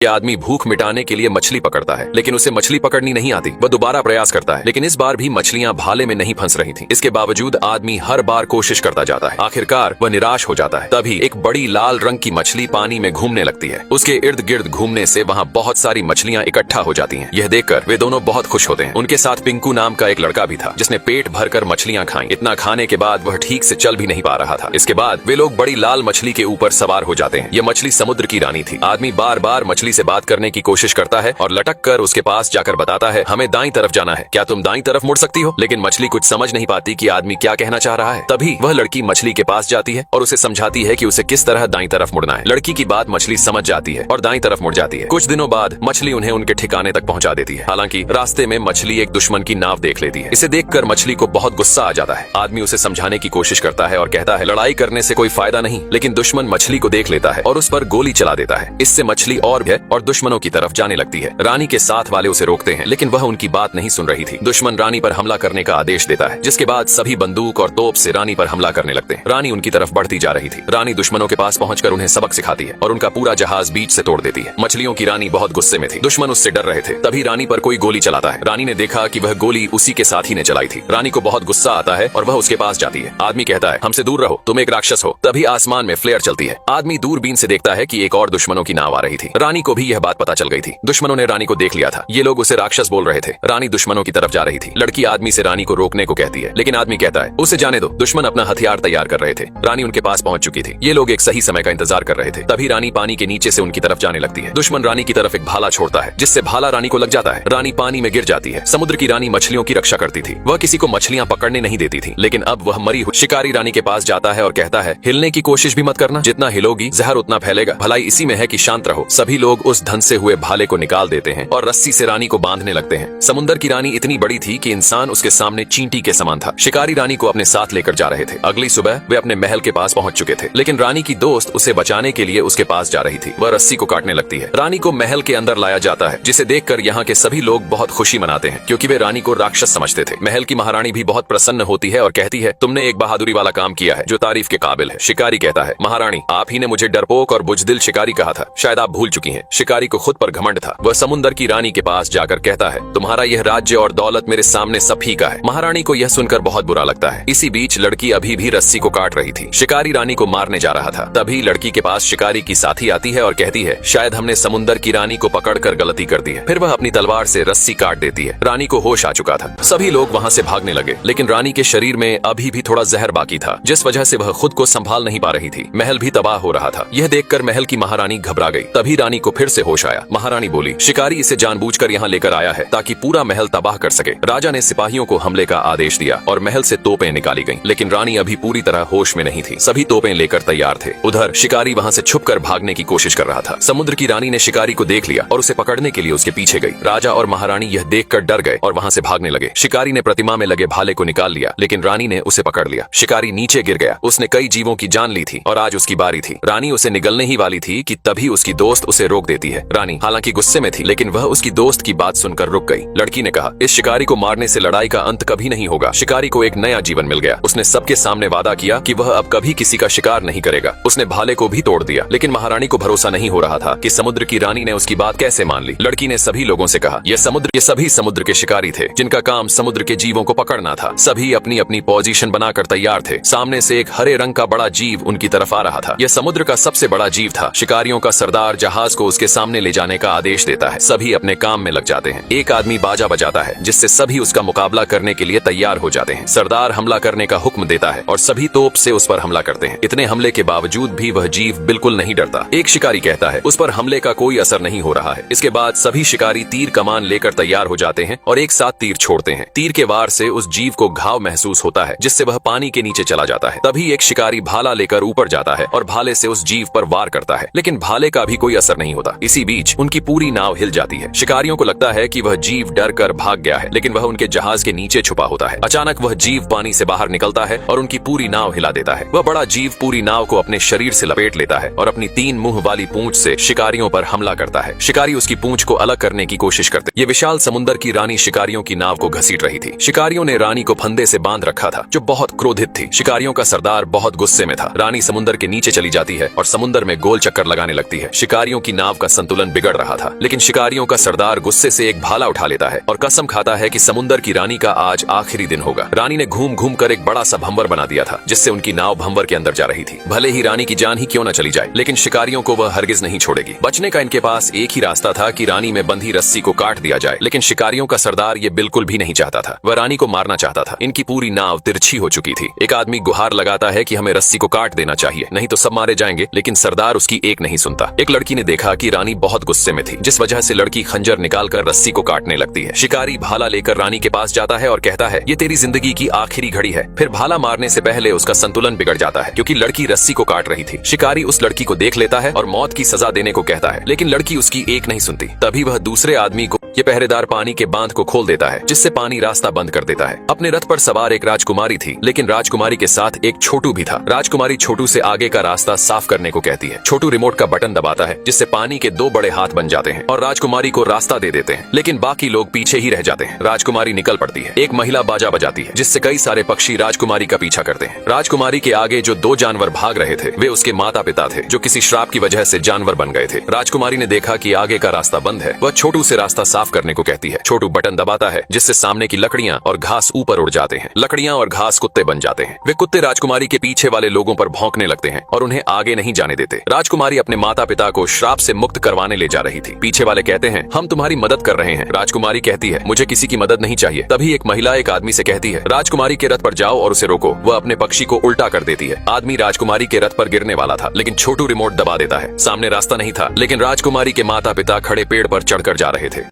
ये आदमी भूख मिटाने के लिए मछली पकड़ता है, लेकिन उसे मछली पकड़नी नहीं आती। वह दोबारा प्रयास करता है, लेकिन इस बार भी मछलियां भाले में नहीं फंस रही थीं। इसके बावजूद आदमी हर बार कोशिश करता जाता है। आखिरकार वह निराश हो जाता है। तभी एक बड़ी लाल रंग की मछली पानी में घूमने लगती है। उसके इर्द गिर्द घूमने से वहाँ बहुत सारी मछलियां इकट्ठा हो जाती हैं। यह देखकर वे दोनों बहुत खुश होते हैं। उनके साथ पिंकू नाम का एक लड़का भी था, जिसने पेट भरकर मछलियां खाई। इतना खाने के बाद वह ठीक से चल भी नहीं पा रहा था। इसके बाद वे लोग बड़ी लाल मछली के ऊपर सवार हो जाते हैं। यह मछली समुद्र की रानी थी। आदमी बार बार मछली से बात करने की कोशिश करता है और लटक कर उसके पास जाकर बताता है, हमें दाईं तरफ जाना है, क्या तुम दाईं तरफ मुड़ सकती हो? लेकिन मछली कुछ समझ नहीं पाती कि आदमी क्या कहना चाह रहा है। तभी वह लड़की मछली के पास जाती है और उसे समझाती है कि उसे किस तरह दाईं तरफ मुड़ना है। लड़की की बात मछली समझ जाती है और दाईं तरफ मुड़ जाती है। कुछ दिनों बाद मछली उन्हें उनके ठिकाने तक पहुंचा देती है। हालांकि रास्ते में मछली एक दुश्मन की नाव देख लेती है। इसे देखकर मछली को बहुत गुस्सा आ जाता है। आदमी उसे समझाने की कोशिश करता है और कहता है, लड़ाई करने से कोई फायदा नहीं। लेकिन दुश्मन मछली को देख लेता है और उस पर गोली चला देता है। इससे मछली और भय और दुश्मनों की तरफ जाने लगती है। रानी के साथ वाले उसे रोकते हैं, लेकिन वह उनकी बात नहीं सुन रही थी। दुश्मन रानी पर हमला करने का आदेश देता है, जिसके बाद सभी बंदूक और तोप से रानी पर हमला करने लगते हैं। रानी उनकी तरफ बढ़ती जा रही थी। रानी दुश्मनों के पास पहुंचकर उन्हें सबक सिखाती है और उनका पूरा जहाज बीच से तोड़ देती है। मछलियों की रानी बहुत गुस्से में थी। दुश्मन उससे डर रहे थे। तभी रानी पर कोई गोली चलाता है। रानी ने देखा कि वह गोली उसी के साथी ने चलाई थी। रानी को बहुत गुस्सा आता है और वह उसके पास जाती है। आदमी कहता है, हमसे दूर रहो, तुम एक राक्षस हो। तभी आसमान में फ्लेयर चलती है। आदमी दूरबीन से देखता है कि एक और दुश्मनों की नाव आ रही थी। रानी को भी यह बात पता चल गई थी। दुश्मनों ने रानी को देख लिया था। ये लोग उसे राक्षस बोल रहे थे। रानी दुश्मनों की तरफ जा रही थी। लड़की आदमी से रानी को रोकने को कहती है, लेकिन आदमी कहता है, उसे जाने दो। दुश्मन अपना हथियार तैयार कर रहे थे। रानी उनके पास पहुंच चुकी थी। ये लोग एक सही समय का इंतजार कर रहे थे। तभी रानी पानी के नीचे से उनकी तरफ जाने लगती है। दुश्मन रानी की तरफ एक भाला छोड़ता है, जिससे भाला रानी को लग जाता है। रानी पानी में गिर जाती है। समुद्र की रानी मछलियों की रक्षा करती थी। वह किसी को मछलियां पकड़ने नहीं देती थी। लेकिन अब वह मरी हुई शिकारी रानी के पास जाता है और कहता है, हिलने की कोशिश भी मत करना। जितना हिलोगी जहर उतना फैलेगा। भलाई इसी में है कि शांत रहो। सभी लोग उस धंसे हुए भाले को निकाल देते हैं और रस्सी से रानी को बांधने लगते हैं। समुद्र की रानी इतनी बड़ी थी कि इंसान उसके सामने चींटी के समान था। शिकारी रानी को अपने साथ लेकर जा रहे थे। अगली सुबह वे अपने महल के पास पहुंच चुके थे, लेकिन रानी की दोस्त उसे बचाने के लिए उसके पास जा रही थी। वह रस्सी को काटने लगती है। रानी को महल के अंदर लाया जाता है, जिसे देखकर यहाँ के सभी लोग बहुत खुशी मनाते हैं, क्योंकि वे रानी को राक्षस समझते थे। महल की महारानी भी बहुत प्रसन्न होती है और कहती है, तुमने एक बहादुरी वाला काम किया है जो तारीफ के काबिल है। शिकारी कहता है, महारानी आप ही ने मुझे डरपोक और बुजदिल शिकारी कहा था, शायद आप भूल चुकी हैं। शिकारी को खुद पर घमंड था। वह समुद्र की रानी के पास जाकर कहता है, तुम्हारा यह राज्य और दौलत मेरे सामने सब फीका है। महारानी को यह सुनकर बहुत बुरा लगता है। इसी बीच लड़की अभी भी रस्सी को काट रही थी। शिकारी रानी को मारने जा रहा था। तभी लड़की के पास शिकारी की साथी आती है और कहती है, शायद हमने समुद्र की रानी को पकड़कर गलती कर दी है। फिर वह अपनी तलवार से रस्सी काट देती है। रानी को होश आ चुका था। सभी लोग वहाँ से भागने लगे, लेकिन रानी के शरीर में अभी भी थोड़ा जहर बाकी था, जिस वजह से वह खुद को संभाल नहीं पा रही थी। महल भी तबाह हो रहा था। यह देखकर महल की महारानी घबरा गई। तभी रानी को फिर से होश आया। महारानी बोली, शिकारी इसे जानबूझकर यहाँ लेकर आया है ताकि पूरा महल तबाह कर सके। राजा ने सिपाहियों को हमले का आदेश दिया और महल से तोपें निकाली गईं, लेकिन रानी अभी पूरी तरह होश में नहीं थी। सभी तोपें लेकर तैयार थे। उधर शिकारी वहाँ से छुपकर भागने की कोशिश कर रहा था। समुद्र की रानी ने शिकारी को देख लिया और उसे पकड़ने के लिए उसके पीछे गई। राजा और महारानी यह देखकर डर गए और वहाँ से भागने लगे। शिकारी ने प्रतिमा में लगे भाले को निकाल लिया, लेकिन रानी ने उसे पकड़ लिया। शिकारी नीचे गिर गया। उसने कई जीवों की जान ली थी और आज उसकी बारी थी। रानी उसे निगलने ही वाली थी कि तभी उसकी दोस्त उसे रोक देती है। रानी हालांकि गुस्से में थी, लेकिन वह उसकी दोस्त की बात सुनकर रुक गई। लड़की ने कहा, इस शिकारी को मारने से लड़ाई का अंत कभी नहीं होगा। शिकारी को एक नया जीवन मिल गया। उसने सबके सामने वादा किया कि वह अब कभी किसी का शिकार नहीं करेगा। उसने भाले को भी तोड़ दिया, लेकिन महारानी को भरोसा नहीं हो रहा था कि समुद्र की रानी ने उसकी बात कैसे मान ली। लड़की ने सभी लोगों से कहा, ये सभी समुद्र के शिकारी थे, जिनका काम समुद्र के जीवों को पकड़ना था। सभी अपनी अपनी पोजीशन बनाकर तैयार थे। सामने से एक हरे रंग का बड़ा जीव उनकी तरफ आ रहा था। यह समुद्र का सबसे बड़ा जीव था। शिकारियों का सरदार जहाज को उसके सामने ले जाने का आदेश देता है। सभी अपने काम में लग जाते हैं। एक आदमी बाजा बजाता है, जिससे सभी उसका मुकाबला करने के लिए तैयार हो जाते हैं। सरदार हमला करने का हुक्म देता है और सभी तोप से उस पर हमला करते हैं। इतने हमले के बावजूद भी वह जीव बिल्कुल नहीं डरता। एक शिकारी कहता है, उस पर हमले का कोई असर नहीं हो रहा है। इसके बाद सभी शिकारी तीर कमान लेकर तैयार हो जाते हैं और एक साथ तीर छोड़ते हैं। तीर के वार से उस जीव को घाव महसूस होता है, जिससे वह पानी के नीचे चला जाता है। तभी एक शिकारी भाला लेकर ऊपर जाता है और भाले से उस जीव पर वार करता है, लेकिन भाले का भी कोई असर नहीं होता। इसी बीच उनकी पूरी नाव हिल जाती है। शिकारियों को लगता है कि वह जीव डर कर भाग गया है, लेकिन वह उनके जहाज के नीचे छुपा होता है। अचानक वह जीव पानी से बाहर निकलता है और उनकी पूरी नाव हिला देता है। वह बड़ा जीव पूरी नाव को अपने शरीर से लपेट लेता है और अपनी 3 मुंह वाली पूंछ से शिकारियों पर हमला करता है। शिकारी उसकी पूंछ को अलग करने की कोशिश करते। ये विशाल समुद्र की रानी शिकारियों की नाव को घसीट रही थी। शिकारियों ने रानी को फंदे से बांध रखा था, जो बहुत क्रोधित थी। शिकारियों का सरदार बहुत गुस्से में था। रानी समुद्र के नीचे चली जाती है और समुद्र में गोल चक्कर लगाने लगती है। शिकारियों की नाव नाव का संतुलन बिगड़ रहा था। लेकिन शिकारियों का सरदार गुस्से से एक भाला उठा लेता है और कसम खाता है कि समुंदर की रानी का आज आखिरी दिन होगा। रानी ने घूम घूम कर एक बड़ा सा भंवर बना दिया था जिससे उनकी नाव भंवर के अंदर जा रही थी। भले ही रानी की जान ही क्यों न चली जाए, लेकिन शिकारियों को वह हरगिज नहीं छोड़ेगी। बचने का इनके पास एक ही रास्ता था कि रानी में बंधी रस्सी को काट दिया जाए, लेकिन शिकारियों का सरदार ये बिल्कुल भी नहीं चाहता था। वह रानी को मारना चाहता था। इनकी पूरी नाव तिरछी हो चुकी थी। एक आदमी गुहार लगाता है कि हमें रस्सी को काट देना चाहिए, नहीं तो सब मारे जाएंगे, लेकिन सरदार उसकी एक नहीं सुनता। एक लड़की ने देखा कि रानी बहुत गुस्से में थी, जिस वजह से लड़की खंजर निकालकर रस्सी को काटने लगती है। शिकारी भाला लेकर रानी के पास जाता है और कहता है, ये तेरी जिंदगी की आखिरी घड़ी है। फिर भाला मारने से पहले उसका संतुलन बिगड़ जाता है क्योंकि लड़की रस्सी को काट रही थी। शिकारी उस लड़की को देख लेता है और मौत की सजा देने को कहता है, लेकिन लड़की उसकी एक नहीं सुनती। तभी वह दूसरे आदमी को ये पहरेदार पानी के बांध को खोल देता है, जिससे पानी रास्ता बंद कर देता है। अपने रथ पर सवार एक राजकुमारी थी, लेकिन राजकुमारी के साथ एक छोटू भी था। राजकुमारी छोटू से आगे का रास्ता साफ करने को कहती है। छोटू रिमोट का बटन दबाता है, जिससे पानी के दो बड़े हाथ बन जाते हैं और राजकुमारी को रास्ता दे देते हैं, लेकिन बाकी लोग पीछे ही रह जाते हैं। राजकुमारी निकल पड़ती है। एक महिला बाजा बजाती है, जिससे कई सारे पक्षी राजकुमारी का पीछा करते हैं। राजकुमारी के आगे जो दो जानवर भाग रहे थे, वे उसके माता पिता थे, जो किसी श्राप की वजह से जानवर बन गए थे। राजकुमारी ने देखा कि आगे का रास्ता बंद है। वह छोटू से रास्ता साफ करने को कहती है। छोटू बटन दबाता है, जिससे सामने की लकड़ियां और घास ऊपर उड़ जाते हैं। लकड़ियां और घास कुत्ते बन जाते हैं। वे कुत्ते राजकुमारी के पीछे वाले लोगों पर भौंकने लगते हैं और उन्हें आगे नहीं जाने देते। राजकुमारी अपने माता पिता को श्राप से मुक्त करवाने ले जा रही थी। पीछे वाले कहते हैं, हम तुम्हारी मदद कर रहे हैं। राजकुमारी कहती है, मुझे किसी की मदद नहीं चाहिए। तभी एक महिला एक आदमी से कहती है, राजकुमारी के रथ पर जाओ और उसे रोको। वह अपने पक्षी को उल्टा कर देती है। आदमी राजकुमारी के रथ पर गिरने वाला था, लेकिन छोटू रिमोट दबा देता है। सामने रास्ता नहीं था, लेकिन राजकुमारी के माता पिता खड़े पेड़ पर चढ़कर जा रहे थे।